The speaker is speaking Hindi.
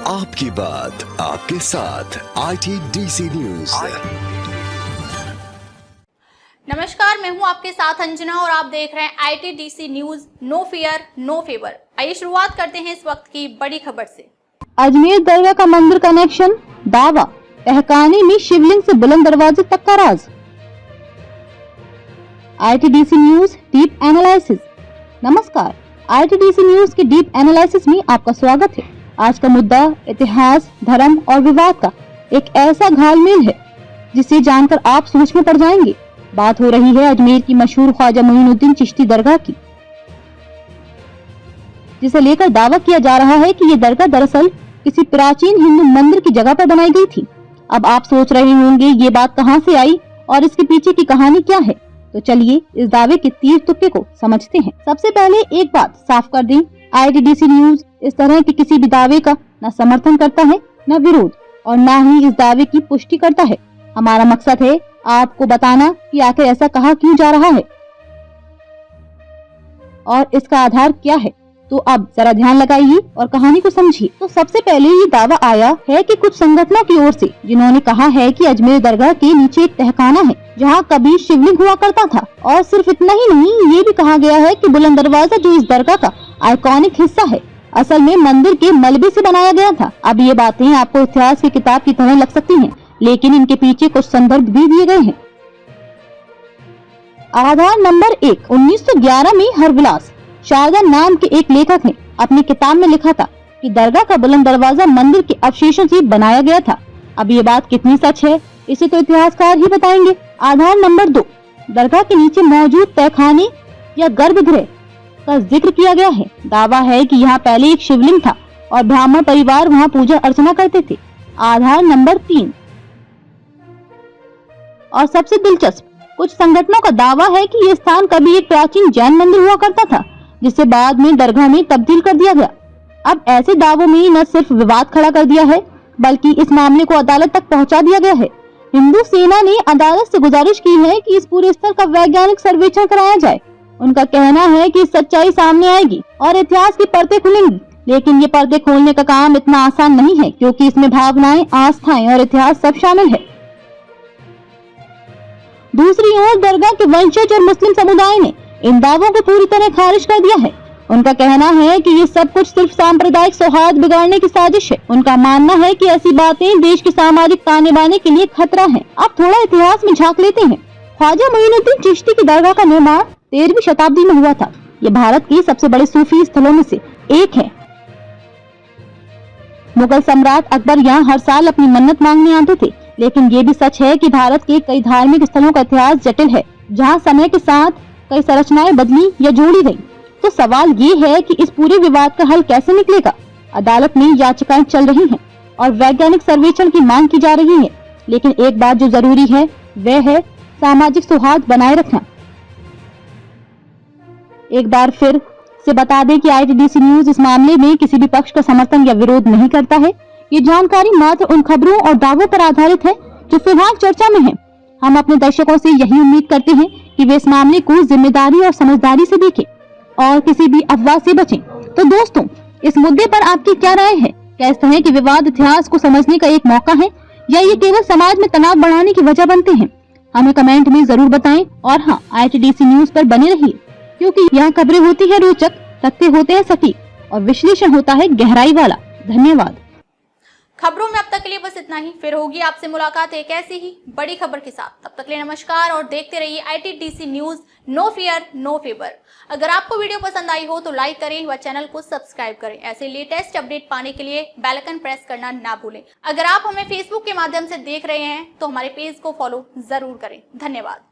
आपकी बात आपके साथ ITDC न्यूज। नमस्कार, मैं हूं आपके साथ अंजना और आप देख रहे हैं ITDC news. No fear no favour. आइए शुरुआत करते हैं इस वक्त की बड़ी खबर से। अजमेर दरगाह का मंदिर कनेक्शन, दावा तहखाने में शिवलिंग से बुलंद दरवाजे तक का राज। ITDC news deep analysis. नमस्कार, ITDC न्यूज के डीप एनालिसिस में आपका स्वागत है। आज का मुद्दा इतिहास, धर्म और विवाद का एक ऐसा घालमेल है जिसे जानकर आप सोच में पड़ जाएंगे। बात हो रही है अजमेर की मशहूर ख्वाजा मोइनुद्दीन चिश्ती दरगाह की, जिसे लेकर दावा किया जा रहा है कि ये दरगाह दरअसल किसी प्राचीन हिंदू मंदिर की जगह पर बनाई गई थी। अब आप सोच रहे होंगे ये बात कहां से आई और इसके पीछे की कहानी क्या है, तो चलिए इस दावे के तीर तुक्के को समझते हैं। सबसे पहले एक बात साफ कर दें, ITDC न्यूज इस तरह के किसी भी दावे का न समर्थन करता है, न विरोध, और न ही इस दावे की पुष्टि करता है। हमारा मकसद है आपको बताना कि आखिर ऐसा कहा क्यों जा रहा है और इसका आधार क्या है। तो अब जरा ध्यान लगाइए और कहानी को समझिए। तो सबसे पहले ये दावा आया है कि कुछ संगठनों की ओर से, जिन्होंने कहा है कि अजमेर दरगाह के नीचे एक तहखाना है जहां कभी शिवलिंग हुआ करता था। और सिर्फ इतना ही नहीं, ये भी कहा गया है कि बुलंद दरवाजा जो इस दरगाह का आइकॉनिक हिस्सा है, असल में मंदिर के मलबे से बनाया गया था। अब ये बातें आपको इतिहास की किताब की तरह लग सकती हैं, लेकिन इनके पीछे कुछ संदर्भ भी दिए गए हैं। आधार नंबर 1, 1911 में हरविलास शारदा नाम के एक लेखक ने अपनी किताब में लिखा था कि दरगाह का बुलंद दरवाजा मंदिर के अवशेषों से बनाया गया था। अब ये बात कितनी सच है, इसे तो इतिहासकार ही बताएंगे। आधार नंबर 2, दरगाह के नीचे मौजूद तहखाने या गर्भगृह का जिक्र किया गया है। दावा है कि यहाँ पहले एक शिवलिंग था और ब्राह्मण परिवार वहाँ पूजा अर्चना करते थे। आधार नंबर 3, और सबसे दिलचस्प, कुछ संगठनों का दावा है कि ये स्थान कभी एक प्राचीन जैन मंदिर हुआ करता था, जिसे बाद में दरगाह में तब्दील कर दिया गया। अब ऐसे दावों में न सिर्फ विवाद खड़ा कर दिया है, बल्कि इस मामले को अदालत तक पहुंचा दिया गया है। हिंदू सेना ने अदालत से गुजारिश की है कि इस पूरे स्थल का वैज्ञानिक सर्वेक्षण कराया जाए। उनका कहना है कि सच्चाई सामने आएगी और इतिहास की परतें खुलेंगी, लेकिन ये पर्दे खोलने का काम इतना आसान नहीं है, क्योंकि इसमें भावनाएं, आस्थाएं और इतिहास सब शामिल है। दूसरी ओर दरगाह के वंशज और मुस्लिम समुदाय ने इन दावों को पूरी तरह खारिज कर दिया है। उनका कहना है कि ये सब कुछ सिर्फ सांप्रदायिक सौहार्द बिगाड़ने की साजिश है। उनका मानना है कि ऐसी बातें देश के सामाजिक ताने बाने के लिए खतरा है। अब थोड़ा इतिहास में झांक लेते हैं। ख्वाजा मोइनुद्दीन चिश्ती की दरगाह का निर्माण 13वीं शताब्दी में हुआ था। ये भारत के सबसे बड़े सूफी स्थलों में से एक है। मुगल सम्राट अकबर यहाँ हर साल अपनी मन्नत मांगने आते थे। लेकिन ये भी सच है कि भारत के कई धार्मिक स्थलों का इतिहास जटिल है, जहाँ समय के साथ कई संरचनाएं बदली या जोड़ी गयी। तो सवाल ये है कि इस पूरे विवाद का हल कैसे निकलेगा। अदालत में याचिकाएं चल रही हैं और वैज्ञानिक सर्वेक्षण की मांग की जा रही है, लेकिन एक बात जो जरूरी है वह है सामाजिक सौहार्द बनाए रखना। एक बार फिर से बता दें कि ITDC न्यूज इस मामले में किसी भी पक्ष का समर्थन या विरोध नहीं करता है। ये जानकारी मात्र उन खबरों और दावों पर आधारित है जो फिलहाल चर्चा में है। हम अपने दर्शकों से यही उम्मीद करते हैं कि वे इस मामले को जिम्मेदारी और समझदारी से देखें और किसी भी अफवाह से बचें। तो दोस्तों, इस मुद्दे पर आपकी क्या राय है? क्या इस तरह के विवाद इतिहास को समझने का एक मौका है या ये केवल समाज में तनाव बढ़ाने की वजह बनते हैं? हमें कमेंट में जरूर बताएं। और हाँ, ITDC न्यूज पर बने रहिए, क्योंकि यहाँ खबरें होती है रोचक, तथ्य होते हैं सटीक और विश्लेषण होता है गहराई वाला। धन्यवाद। खबरों में अब तक के लिए बस इतना ही। फिर होगी आपसे मुलाकात एक ऐसी ही बड़ी खबर के साथ। तब तक के लिए नमस्कार और देखते रहिए ITDC news. No fear no favour. अगर आपको वीडियो पसंद आई हो तो लाइक करें व चैनल को सब्सक्राइब करें। ऐसे लेटेस्ट अपडेट पाने के लिए बेल आइकन प्रेस करना ना भूलें। अगर आप हमें फेसबुक के माध्यम से देख रहे हैं तो हमारे पेज को फॉलो जरूर करें। धन्यवाद।